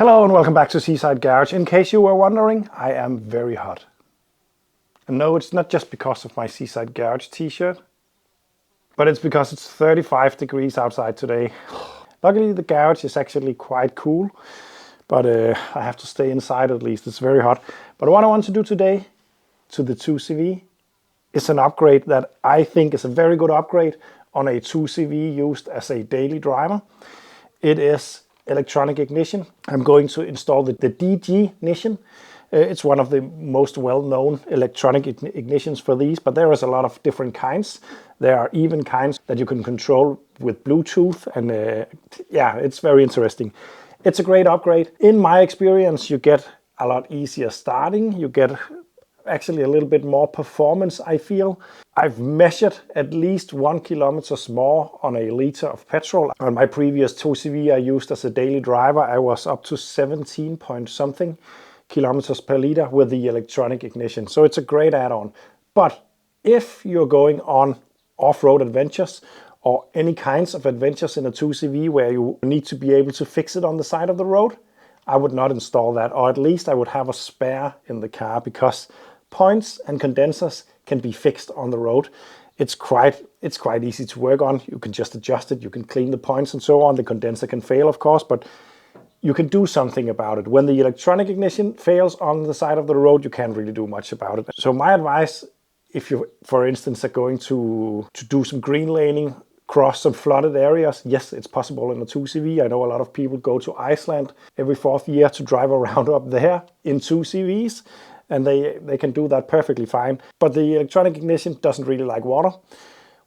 Hello and welcome back to Seaside Garage. In case you were wondering, I am very hot. And no, it's not just because of my Seaside Garage t-shirt, but it's because it's 35 degrees outside today. Luckily the garage is actually quite cool, but I have to stay inside at least. It's very hot. But what I want to do today to the 2CV is an upgrade that I think is a very good upgrade on a 2CV used as a daily driver. It is electronic ignition. I'm going to install the DG ignition. It's one of the most well-known electronic ignitions for these, but there is a lot of different kinds. There are even kinds that you can control with Bluetooth, and yeah, it's very interesting. It's a great upgrade. In my experience, you get a lot easier starting. You get actually a little bit more performance, I feel. I've measured at least 1 kilometer more on a liter of petrol. On my previous 2CV I used as a daily driver, I was up to 17 point something kilometers per liter with the electronic ignition. So it's a great add-on. But if you're going on off-road adventures or any kinds of adventures in a 2CV where you need to be able to fix it on the side of the road, I would not install that, or at least I would have a spare in the car, because points and condensers can be fixed on the road. It's quite easy to work on. You can just adjust it, you can clean the points and so on. The condenser can fail, of course, but you can do something about it. When the electronic ignition fails on the side of the road, you can't really do much about it. So my advice, if you, for instance, are going to do some green laning, cross some flooded areas, yes, it's possible in a 2CV. I know a lot of people go to Iceland every 4th year to drive around up there in 2CVs, and they can do that perfectly fine. But the electronic ignition doesn't really like water.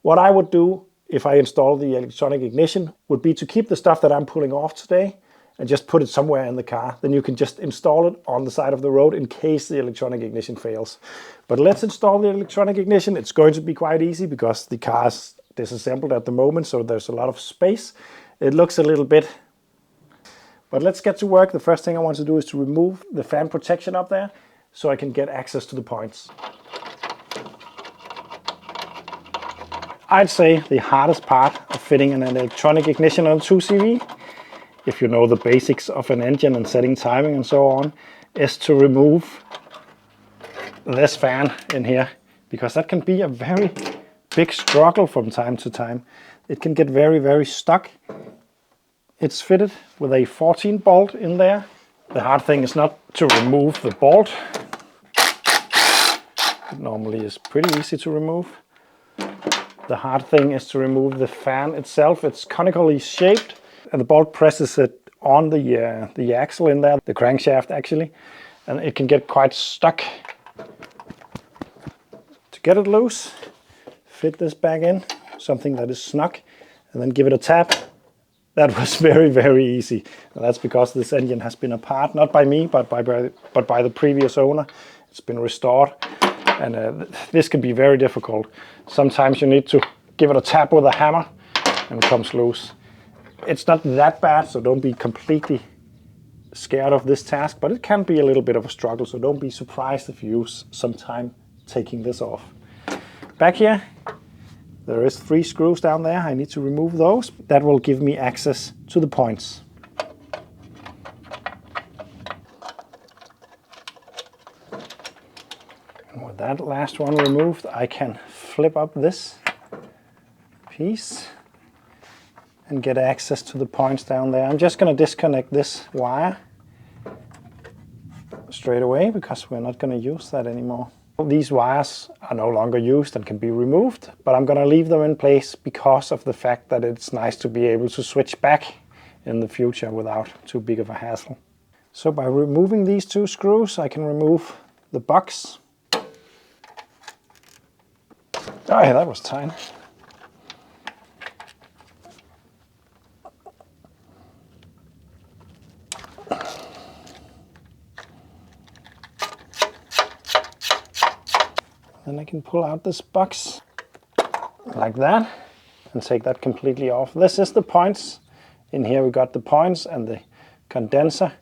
What I would do if I install the electronic ignition would be to keep the stuff that I'm pulling off today and just put it somewhere in the car. Then you can just install it on the side of the road in case the electronic ignition fails. But let's install the electronic ignition. It's going to be quite easy because the car is disassembled at the moment, so there's a lot of space. It looks a little bit, but let's get to work. The first thing I want to do is to remove the fan protection up there so I can get access to the points. I'd say the hardest part of fitting an electronic ignition on a 2CV, if you know the basics of an engine and setting timing and so on, is to remove this fan in here, because that can be a very big struggle from time to time. It can get very, very stuck. It's fitted with a 14 bolt in there. The hard thing is not to remove the bolt. It normally is pretty easy to remove. The hard thing is to remove the fan itself. It's conically shaped, and the bolt presses it on the axle in there, the crankshaft actually, and it can get quite stuck. To get it loose, fit this back in, something that is snug, and then give it a tap. That was very, very easy. And that's because this engine has been apart, not by me, but by the previous owner. It's been restored, and this can be very difficult. Sometimes you need to give it a tap with a hammer and it comes loose. It's not that bad, so don't be completely scared of this task, but it can be a little bit of a struggle, so don't be surprised if you use some time taking this off. Back here, there is 3 screws down there. I need to remove those. That will give me access to the points. And with that last one removed, I can flip up this piece and get access to the points down there. I'm just going to disconnect this wire straight away because we're not going to use that anymore. These wires are no longer used and can be removed, but I'm going to leave them in place because of the fact that it's nice to be able to switch back in the future without too big of a hassle. So by removing these 2 screws, I can remove the box. Oh yeah, that was tight. Then I can pull out this box like that and take that completely off. This is the points. In here we got the points and the condenser.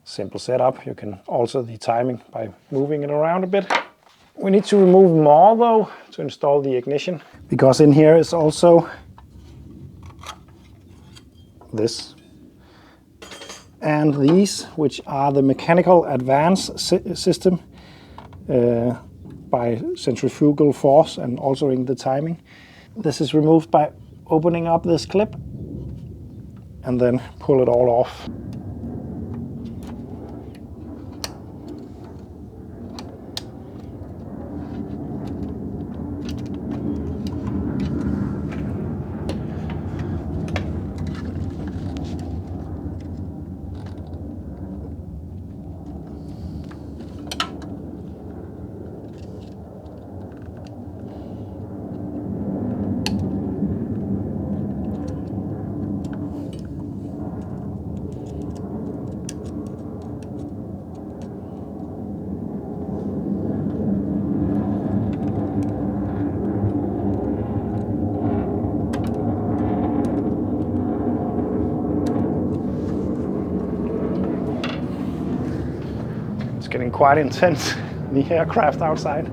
Simple setup. You can alter the timing by moving it around a bit. We need to remove more though to install the ignition, because in here is also this and these, which are the mechanical advance system by centrifugal force and altering the timing. This is removed by opening up this clip and then pull it all off. Getting quite intense, the aircraft outside.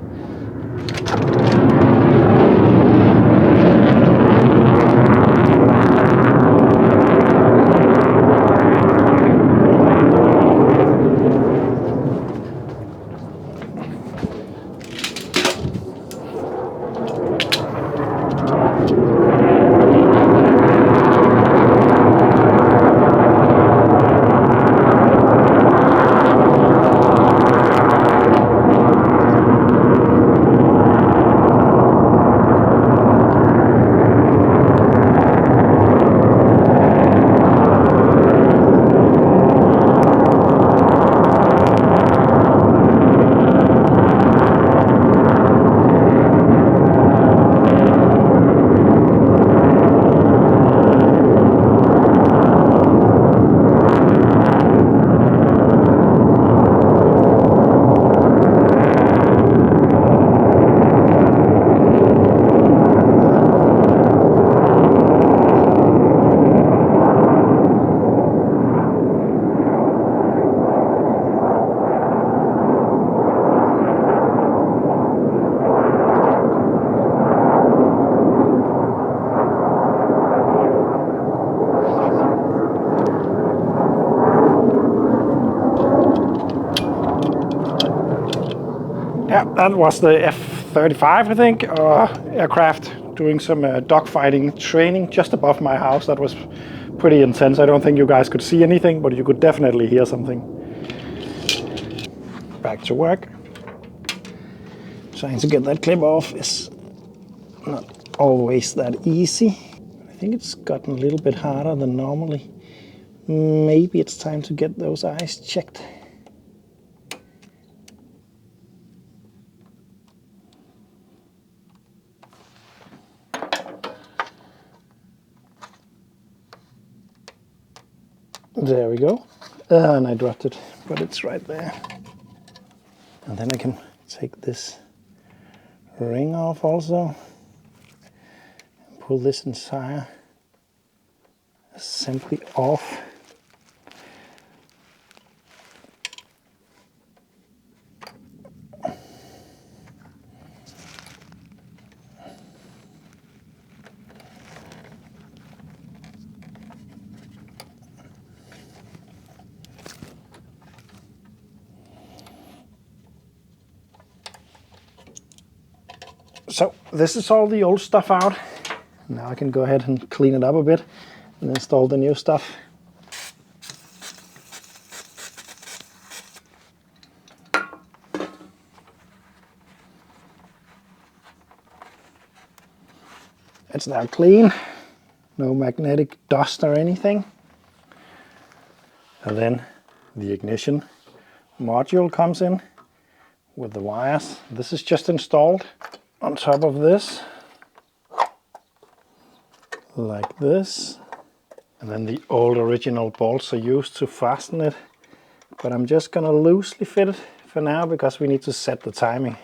Yeah, that was the F-35, I think, aircraft doing some dogfighting training just above my house. That was pretty intense. I don't think you guys could see anything, but you could definitely hear something. Back to work. Trying to get that clip off is not always that easy. I think it's gotten a little bit harder than normally. Maybe it's time to get those eyes checked. There we go. And I dropped it, but it's right there. And then I can take this ring off also. And pull this entire assembly off. So this is all the old stuff out. Now I can go ahead and clean it up a bit and install the new stuff. It's now clean, no magnetic dust or anything. And then the ignition module comes in with the wires. This is just installed on top of this, like this. And then the old original bolts are used to fasten it, but I'm just gonna loosely fit it for now because we need to set the timing.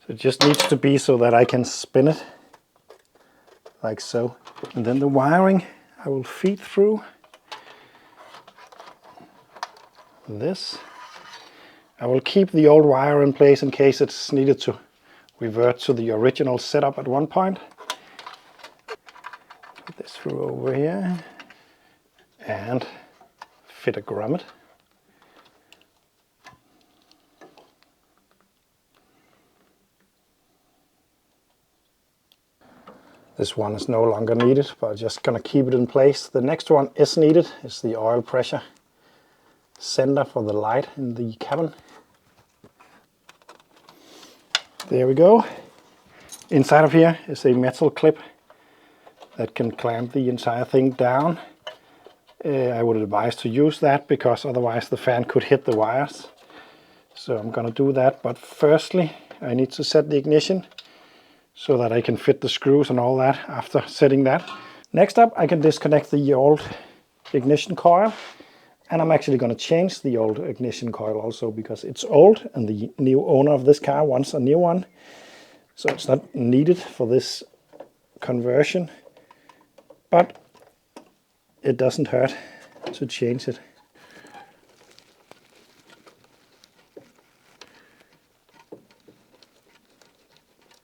So it just needs to be so that I can spin it like so. And then the wiring I will feed through this. I will keep the old wire in place in case it's needed to revert to the original setup at one point. Put this through over here and fit a grommet. This one is no longer needed, but I'm just gonna keep it in place. The next one is needed. It's the oil pressure sender for the light in the cabin. There we go. Inside of here is a metal clip that can clamp the entire thing down. I would advise to use that because otherwise the fan could hit the wires. So I'm gonna do that, but firstly I need to set the ignition so that I can fit the screws and all that after setting that. Next up, I can disconnect the old ignition coil, and I'm actually going to change the old ignition coil also because it's old and the new owner of this car wants a new one. So it's not needed for this conversion, but it doesn't hurt to change it.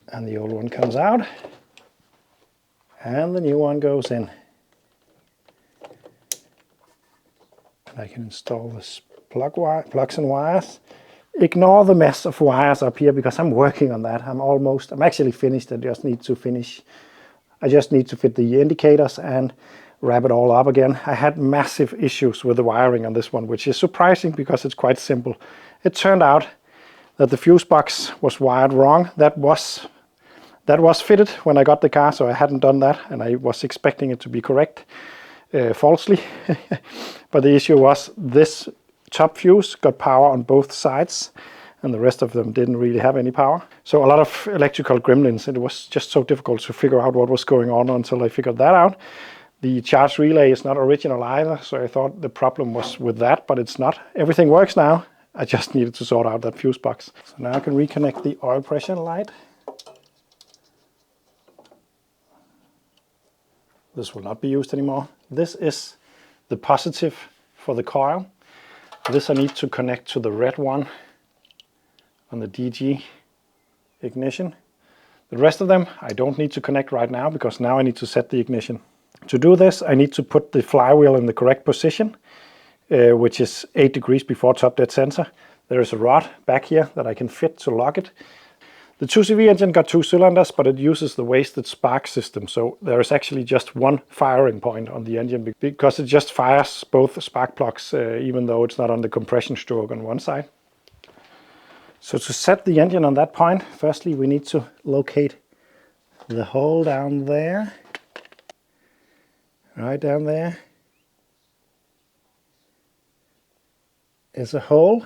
And the old one comes out and the new one goes in. And I can install this plugs and wires. Ignore the mess of wires up here because I'm working on that. I'm actually finished. I just need to fit the indicators and wrap it all up again. I had massive issues with the wiring on this one, which is surprising because it's quite simple. It turned out that the fuse box was wired wrong. That was fitted when I got the car, so I hadn't done that, and I was expecting it to be correct falsely. But the issue was this top fuse got power on both sides, and the rest of them didn't really have any power. So a lot of electrical gremlins. It was just so difficult to figure out what was going on until I figured that out. The charge relay is not original either, so I thought the problem was with that, but it's not. Everything works now. I just needed to sort out that fuse box. So now I can reconnect the oil pressure light. This will not be used anymore. This is the positive for the coil. This I need to connect to the red one on the DG ignition. The rest of them I don't need to connect right now because now I need to set the ignition. To do this, I need to put the flywheel in the correct position, which is 8 degrees before top dead center. There is a rod back here that I can fit to lock it. The 2CV engine got 2 cylinders, but it uses the wasted spark system, so there is actually just one firing point on the engine because it just fires both spark plugs, even though it's not on the compression stroke on one side. So to set the engine on that point, firstly we need to locate the hole down there. Right down there is a hole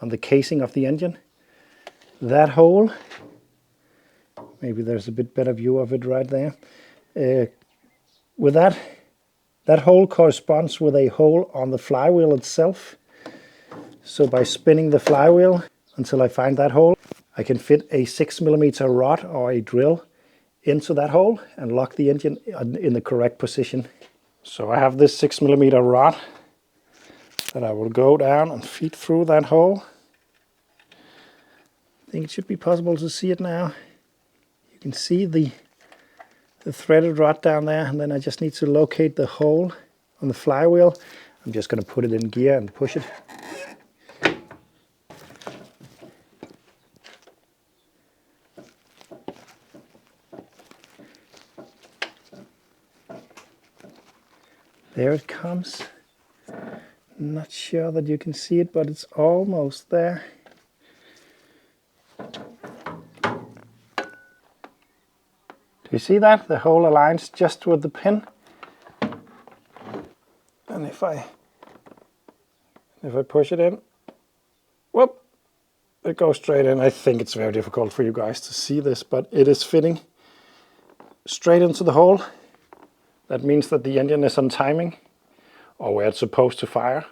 on the casing of the engine. That hole, maybe there's a bit better view of it right there. With that hole corresponds with a hole on the flywheel itself. So by spinning the flywheel until I find that hole, I can fit a 6mm rod or a drill into that hole and lock the engine in the correct position. So I have this 6mm rod that I will go down and feed through that hole. I think it should be possible to see it now. You can see the threaded rod down there, and then I just need to locate the hole on the flywheel. I'm just going to put it in gear and push it. There it comes. Not sure that you can see it, but it's almost there. Do you see that? The hole aligns just with the pin. And if I push it in, whoop, it goes straight in. I think it's very difficult for you guys to see this, but it is fitting straight into the hole. That means that the engine is on timing, or where it's supposed to fire.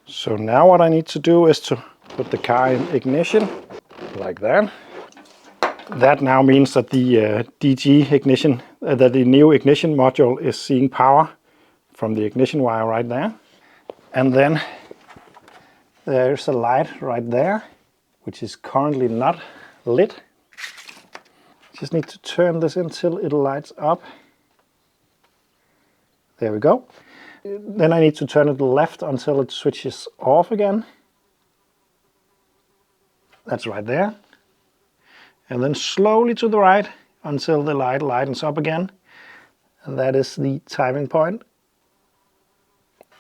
So now what I need to do is to put the car in ignition, like that. That now means that the DG ignition, that the new ignition module is seeing power from the ignition wire right there. And then there's a light right there, which is currently not lit. Just need to turn this until it lights up. There we go. Then I need to turn it left until it switches off again. That's right there. And then slowly to the right until the light lightens up again. And that is the timing point.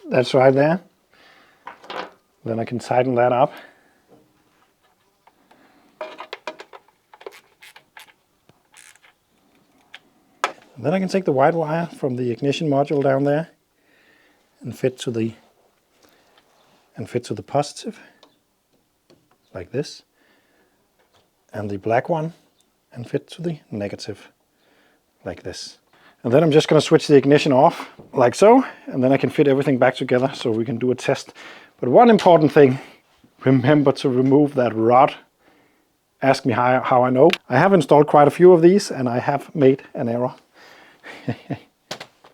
That's right there. Then I can tighten that up. And then I can take the white wire from the ignition module down there and fit to the positive, like this. And the black one and fit to the negative, like this. And then I'm just going to switch the ignition off, like so, and then I can fit everything back together so we can do a test. But one important thing, remember to remove that rod. Ask me how I know. I have installed quite a few of these and I have made an error.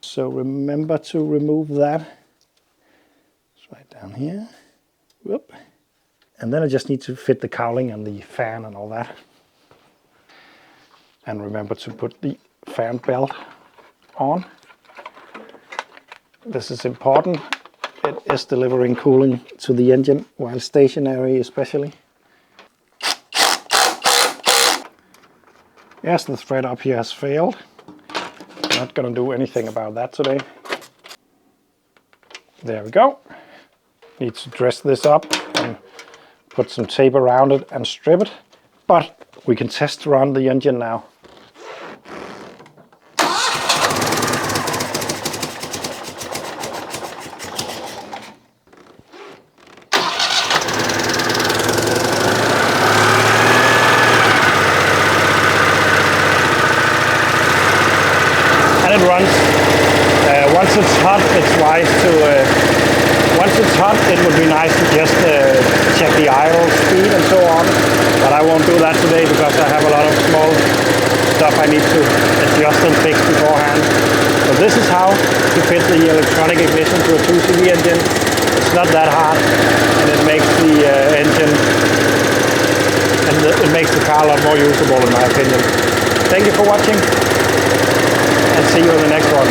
So remember to remove that. It's right down here. Whoop. And then I just need to fit the cowling and the fan and all that. And remember to put the fan belt on. This is important. It is delivering cooling to the engine while stationary especially. Yes, the thread up here has failed. Not gonna do anything about that today. There we go. Need to dress this up and put some tape around it and strip it. But we can test run the engine now. Runs. Once it's hot, it's wise to. Once it's hot, it would be nice to just check the idle speed and so on. But I won't do that today because I have a lot of small stuff I need to adjust and fix beforehand. So this is how to fit the electronic ignition to a 2CV engine. It's not that hard, and it makes the engine and it makes the car a lot more usable in my opinion. Thank you for watching. And see you in the next one.